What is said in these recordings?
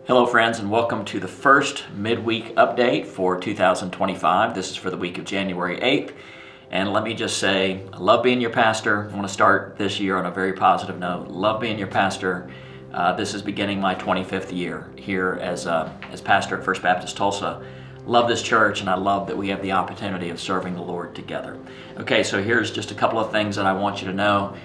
Hello friends, and welcome to the first midweek update for 2025. This is for the week of January 8th. And let me just say, I love being your pastor. I want to start this year on a very positive note. Love being your pastor. This is beginning my 25th year here as pastor at First Baptist Tulsa. Love this church, and I love that we have the opportunity of serving the Lord together. Okay, so here's just a couple of things that I want you to know.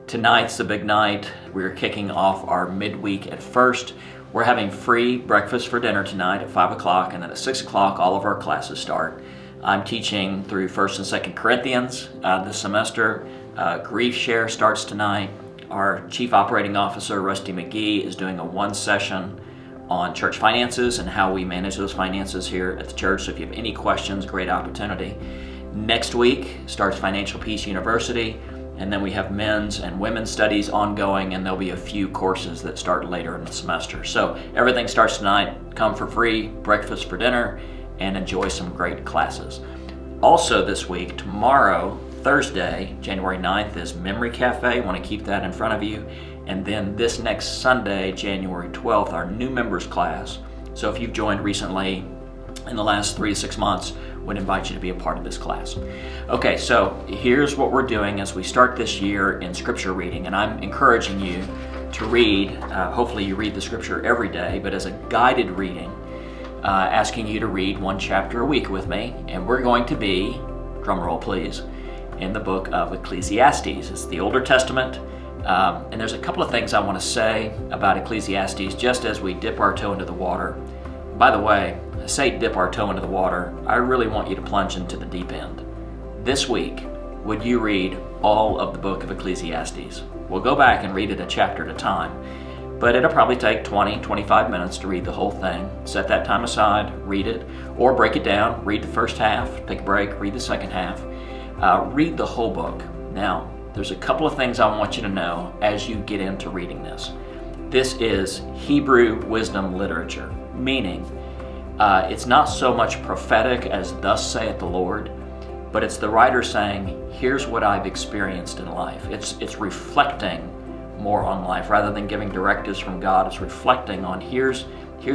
Tonight's the big night. We're kicking off our midweek at First. We're having free breakfast for dinner tonight at 5 o'clock, and then at 6 o'clock all of our classes start. I'm teaching through 1st and 2nd Corinthians this semester. Grief Share starts tonight. Our Chief Operating Officer, Rusty McGee, is doing a one session on church finances and how we manage those finances here at the church. So if you have any questions, great opportunity. Next week starts Financial Peace University. And then we have men's and women's studies ongoing, and there'll be a few courses that start later in the semester. So everything starts tonight. Come for free breakfast for dinner and enjoy some great classes. Also this week, tomorrow, Thursday, January 9th, is Memory Cafe. I want to keep that in front of you. And then this next Sunday, January 12th, our new members class. So if you've joined recently in the last 3 to 6 months, would invite you to be a part of this class. Okay, so here's what we're doing as we start this year in scripture reading, and I'm encouraging you to read, hopefully you read the scripture every day, but as a guided reading, asking you to read one chapter a week with me, and we're going to be, drum roll please, in the book of Ecclesiastes. It's the Older Testament, and there's a couple of things I want to say about Ecclesiastes just as we dip our toe into the water. By the way, I say dip our toe into the water. I really want you to plunge into the deep end. This week, would you read all of the book of Ecclesiastes? We'll go back and read it a chapter at a time, but it'll probably take 20-25 minutes to read the whole thing. Set that time aside, read it, or break it down, read the first half, take a break, read the second half. Read the whole book. Now, there's a couple of things I want you to know as you get into reading this. This is Hebrew wisdom literature, meaning it's not so much prophetic as thus saith the Lord, but it's the writer saying, here's what I've experienced in life. It's reflecting more on life rather than giving directives from God. It's reflecting on here's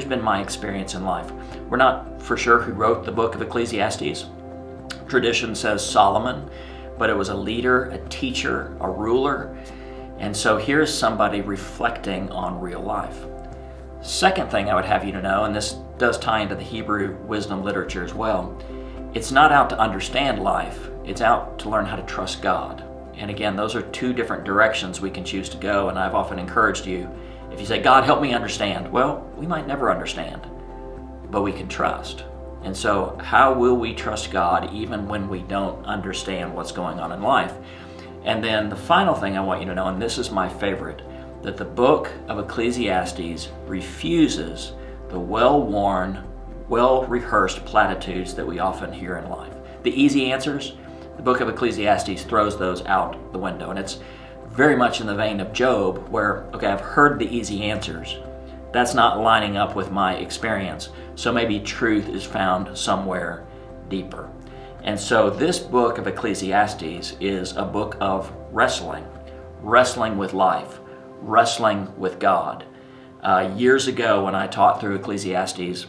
been my experience in life. We're not for sure who wrote the book of Ecclesiastes. Tradition says Solomon, but it was a leader, a teacher, a ruler. And so here's somebody reflecting on real life. Second thing I would have you to know, and this does tie into the Hebrew wisdom literature as well, it's not out to understand life, it's out to learn how to trust God. And again, those are two different directions we can choose to go, and I've often encouraged you, if you say, God, help me understand, well, we might never understand, but we can trust. And so how will we trust God even when we don't understand what's going on in life? And then the final thing I want you to know, and this is my favorite, that the book of Ecclesiastes refuses the well-worn, well-rehearsed platitudes that we often hear in life. The easy answers, the book of Ecclesiastes throws those out the window. And it's very much in the vein of Job, where, okay, I've heard the easy answers. That's not lining up with my experience. So maybe truth is found somewhere deeper. And so this book of Ecclesiastes is a book of wrestling with life, wrestling with God. Years ago when I taught through Ecclesiastes,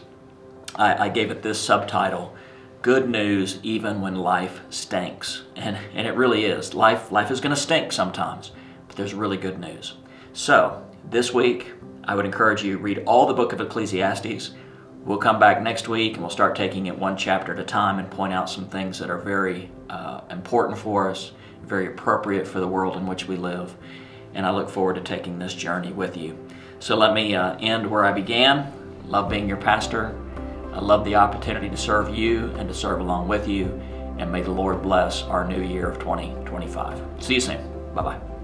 I gave it this subtitle, Good News Even When Life Stinks. And it really is. Life is going to stink sometimes, but there's really good news. So this week, I would encourage you to read all the book of Ecclesiastes. We'll come back next week and we'll start taking it one chapter at a time and point out some things that are very important for us, very appropriate for the world in which we live. And I look forward to taking this journey with you. So let me end where I began. Love being your pastor. I love the opportunity to serve you and to serve along with you. And may the Lord bless our new year of 2025. See you soon. Bye-bye.